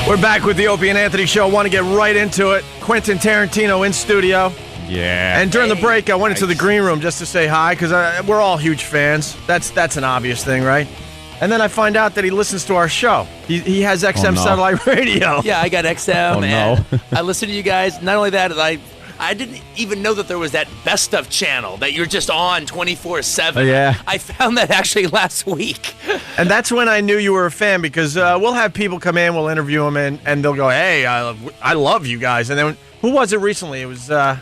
We're back with the Opie and Anthony Show. Want to get right into it. Quentin Tarantino in studio. Yeah. And during the break, I went into the green room just to say hi because we're all huge fans. That's an obvious thing, right? And then I find out that he listens to our show. He has XM satellite radio. Yeah, I got XM. Oh, and no. I listen to you guys. Not only that, I didn't even know that there was that best of channel that you're just on 24/7. Oh, yeah. I found that actually last week. And that's when I knew you were a fan because we'll have people come in, we'll interview them, and they'll go, hey, I love you guys. And then who was it recently? It was Jeff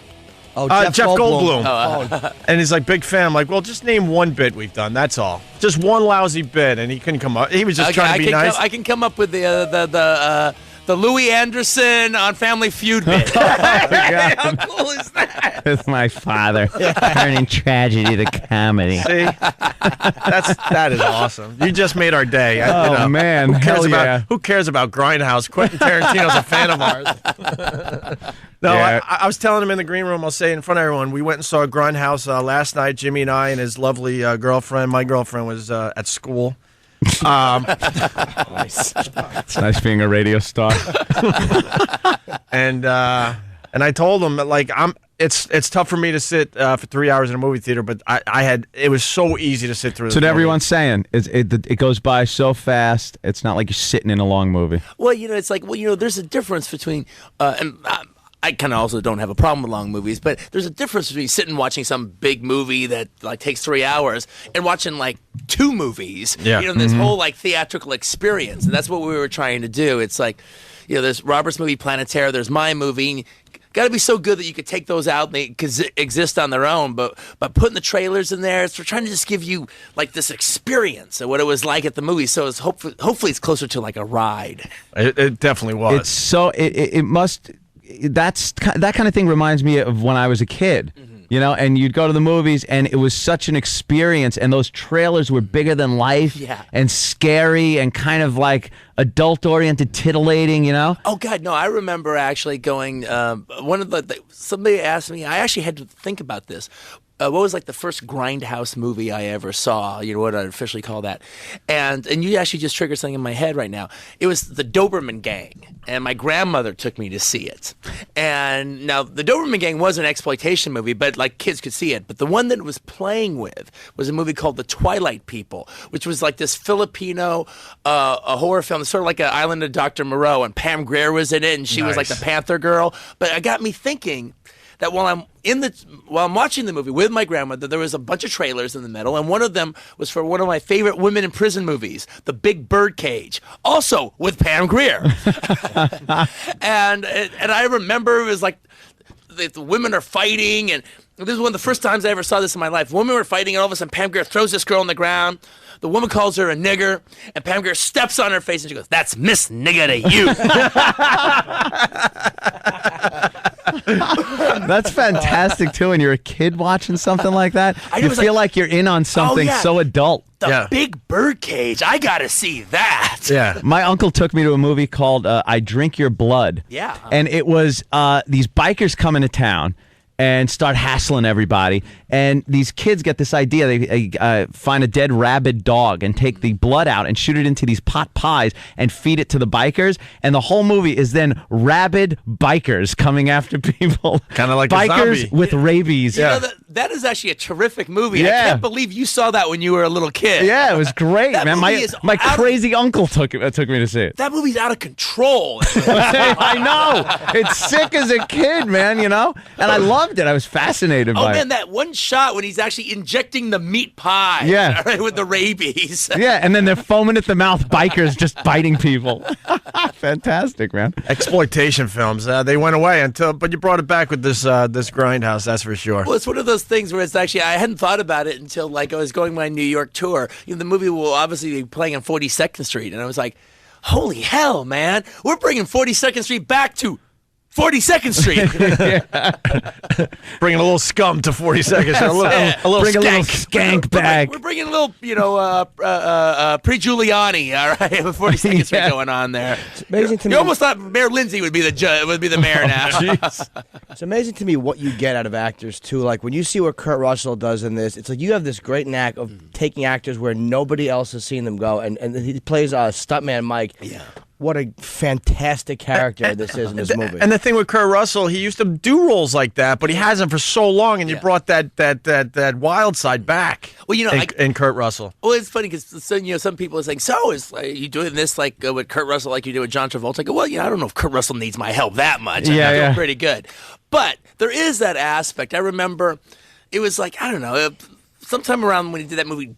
Goldblum. And he's like, big fan. I'm like, well, just name one bit we've done. That's all. Just one lousy bit. And he couldn't come up. He was just trying to be nice. I can come up with the Louis Anderson on Family Feud bit. How cool is that? With my father turning tragedy to comedy. See? That is awesome. You just made our day. Man. Who cares about Grindhouse? Quentin Tarantino's a fan of ours. No, Yeah. I was telling him in the green room, I'll say it in front of everyone, we went and saw Grindhouse last night, Jimmy and I and his lovely girlfriend. My girlfriend was at school. Nice. It's nice being a radio star. And I told him that, like, it's tough for me to sit for 3 hours in a movie theater, but it was so easy to sit through. That's what everyone's saying. It goes by so fast. It's not like you're sitting in a long movie. Well, it's like, there's a difference between, I kind of also don't have a problem with long movies, but there's a difference between sitting and watching some big movie that like takes 3 hours and watching like 2 movies. Yeah. This whole like theatrical experience, and that's what we were trying to do. It's like, there's Robert's movie Planet Terror, there's my movie. Got to be so good that you could take those out and they could exist on their own. But putting the trailers in there, we're trying to just give you like this experience of what it was like at the movie. So it's hopefully it's closer to like a ride. It definitely was. It's so it must. That kind of thing reminds me of when I was a kid. And you'd go to the movies, and it was such an experience, and those trailers were bigger than life and scary and kind of like adult-oriented, titillating, Oh, God, no, I remember actually going, somebody asked me, I actually had to think about this. What was like the first Grindhouse movie I ever saw? What I'd officially call that. And you actually just triggered something in my head right now. It was the Doberman Gang, and my grandmother took me to see it. And now the Doberman Gang was an exploitation movie, but like kids could see it. But the one that it was playing with was a movie called The Twilight People, which was like this Filipino a horror film, sort of like an Island of Dr. Moreau, and Pam Grier was in it, and she was like the Panther Girl. But it got me thinking that while I'm watching the movie with my grandmother, there was a bunch of trailers in the middle, and one of them was for one of my favorite women in prison movies, The Big Birdcage, also with Pam Grier. and I remember it was like the women are fighting, and this is one of the first times I ever saw this in my life. Women were fighting, and all of a sudden Pam Grier throws this girl on the ground. The woman calls her a nigger, and Pam Grier steps on her face, and she goes, "That's Miss Nigger to you." That's fantastic too. When you're a kid watching something like that, you feel like you're in on something so adult. The Big Birdcage. I gotta see that. Yeah. My uncle took me to a movie called "I Drink Your Blood." Yeah. And it was these bikers come into town and start hassling everybody. And these kids get this idea. They find a dead rabid dog and take the blood out and shoot it into these pot pies and feed it to the bikers. And the whole movie is then rabid bikers coming after people. Kind of like bikers a zombie. with rabies. Yeah. That is actually a terrific movie. Yeah. I can't believe you saw that when you were a little kid. Yeah, it was great, man. My crazy uncle took me to see it. That movie's out of control. I know. It's sick as a kid, man, And I loved it. I was fascinated by it. Oh, man, that one shot when he's actually injecting the meat pie. Yeah. Right, with the rabies. Yeah, and then they're foaming at the mouth, bikers just biting people. Fantastic, man. Exploitation films, they went away but you brought it back with this Grindhouse, that's for sure. Well, it's one of those things where it's actually, I hadn't thought about it until like I was going my New York tour. The movie will obviously be playing on 42nd Street, and I was like, holy hell, man, we're bringing 42nd Street back to 42nd Street. Bringing a little scum to 42nd. A little Bring skank. a little skank back. We're bringing a little, pre-Giuliani, all right, with 42nd Street going on there. It's amazing to me. You almost thought Mayor Lindsay would be the mayor now. It's amazing to me what you get out of actors too. Like when you see what Kurt Russell does in this, it's like you have this great knack of taking actors where nobody else has seen them go, and he plays stuntman Mike. Yeah. what a fantastic character this is in this movie. And the thing with Kurt Russell, he used to do roles like that, but he hasn't for so long, and you brought that wild side back. Well, in Kurt Russell. Well, it's funny because some people are saying, "So is you doing this like with Kurt Russell, like you do with John Travolta?" I go, "Well, I don't know if Kurt Russell needs my help that much. I'm doing pretty good." But there is that aspect. I remember it was like I don't know. Sometime around when he did that movie,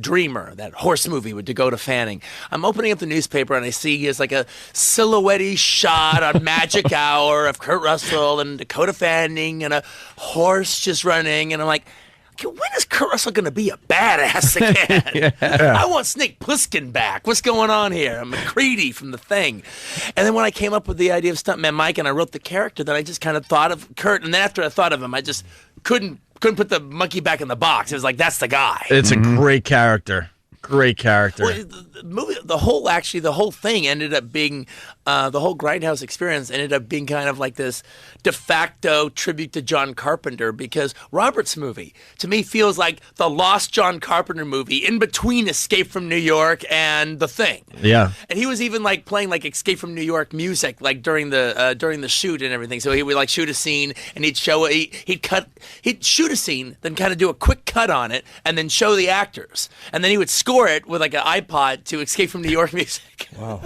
Dreamer, that horse movie with Dakota Fanning, I'm opening up the newspaper and I see he has like a silhouette shot on Magic Hour of Kurt Russell and Dakota Fanning and a horse just running. And I'm like, okay, when is Kurt Russell going to be a badass again? I want Snake Plissken back. What's going on here? I'm McCready from The Thing. And then when I came up with the idea of Stuntman Mike and I wrote the character, then I just kind of thought of Kurt. And then after I thought of him, I just couldn't put the monkey back in the box. It was like, that's the guy. It's a great character. Great character. Well, the movie, the whole thing ended up being, the whole Grindhouse experience ended up being kind of like this de facto tribute to John Carpenter, because Robert's movie, to me, feels like the lost John Carpenter movie in between Escape from New York and The Thing. Yeah. And he was even like playing like Escape from New York music like during the shoot and everything. So he would like shoot a scene and he'd shoot a scene, then kind of do a quick cut on it and then show the actors. And then he would score it with like an iPod to Escape from New York music. Wow.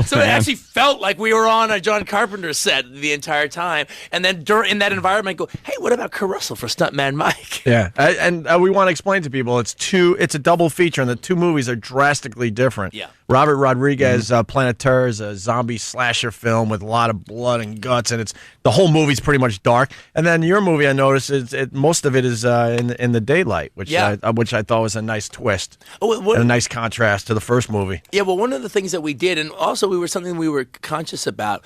So it actually felt like we were on a John Carpenter set the entire time. And then in that environment, go, hey, what about Kurt Russell for Stuntman Mike? Yeah, and we want to explain to people it's a double feature, and the two movies are drastically different. Yeah. Robert Rodriguez, Planet Terror is a zombie slasher film with a lot of blood and guts, and the whole movie's pretty much dark. And then your movie, I noticed, most of it is in the daylight, which I thought was a nice twist and a nice contrast to the first movie. Yeah, well, one of the things that we did, and also we were conscious about,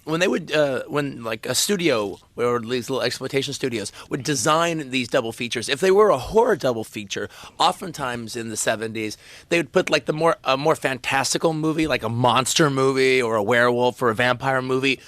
when like a studio or these little exploitation studios would design these double features. If they were a horror double feature, oftentimes in the 70s, they would put like a more fantastical movie, like a monster movie or a werewolf or a vampire movie,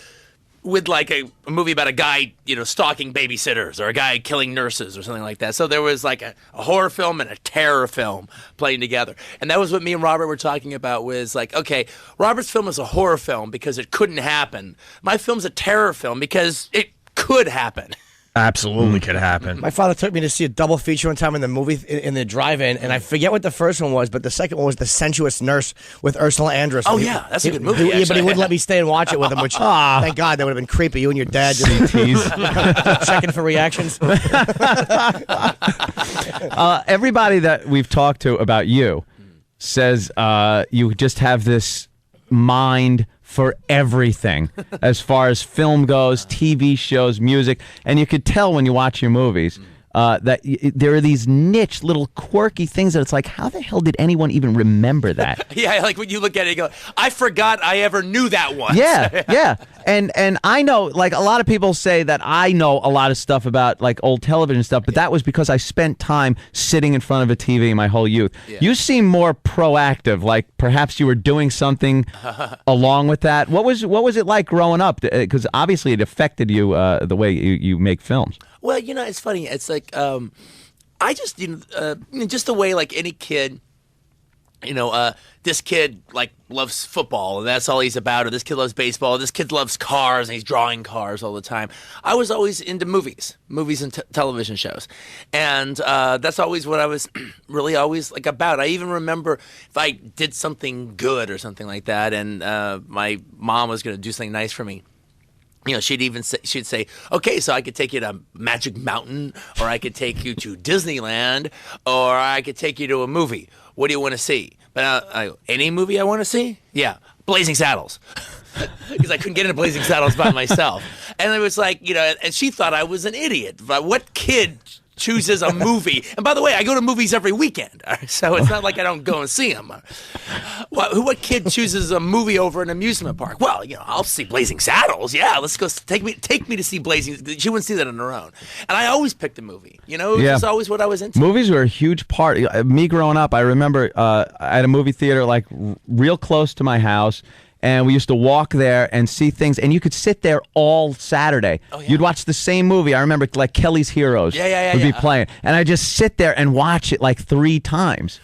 with like a movie about a guy, stalking babysitters or a guy killing nurses or something like that. So there was like a horror film and a terror film playing together. And that was what me and Robert were talking about, was like, okay, Robert's film is a horror film because it couldn't happen. My film's a terror film because it could happen. Absolutely could happen. My father took me to see a double feature one time in the movie in the drive-in, and I forget what the first one was, but the second one was The Sensuous Nurse with Ursula Andress. Oh, yeah, that's a good movie. Yeah, but he wouldn't let me stay and watch it with him, which, thank God, that would have been creepy. You and your dad just checking for reactions. Everybody that we've talked to about you says you just have this mind for everything as far as film goes, TV shows, music, and you could tell when you watch your movies that there are these niche little quirky things that it's like, how the hell did anyone even remember that? Yeah, like when you look at it, you go, I forgot I ever knew that once. Yeah. And I know, like, a lot of people say that I know a lot of stuff about like old television stuff, but that was because I spent time sitting in front of a TV my whole youth. Yeah. You seem more proactive, like perhaps you were doing something along with that. What was it like growing up? Because obviously it affected you the way you make films. Well, it's funny. It's like I just, just the way like any kid, this kid like loves football and that's all he's about, or this kid loves baseball, or this kid loves cars and he's drawing cars all the time. I was always into movies and television shows, and that's always what I was really always like about. I even remember if I did something good or something like that, and my mom was going to do something nice for me. She'd say, okay, so I could take you to Magic Mountain, or I could take you to Disneyland, or I could take you to a movie. What do you want to see? But any movie I want to see? Yeah, Blazing Saddles. Because I couldn't get into Blazing Saddles by myself. And it was like, and she thought I was an idiot. But what kid chooses a movie? And by the way, I go to movies every weekend, so it's not like I don't go and see them. What kid chooses a movie over an amusement park? Well, I'll see Blazing Saddles. Yeah, let's go. Take me to see Blazing. She wouldn't see that on her own. And I always picked a movie. It was always what I was into. Movies were a huge part. Me growing up, I remember at a movie theater like real close to my house. And we used to walk there and see things, and you could sit there all Saturday. Oh, yeah. You'd watch the same movie. I remember like Kelly's Heroes would be playing, and I'd just sit there and watch it like 3 times.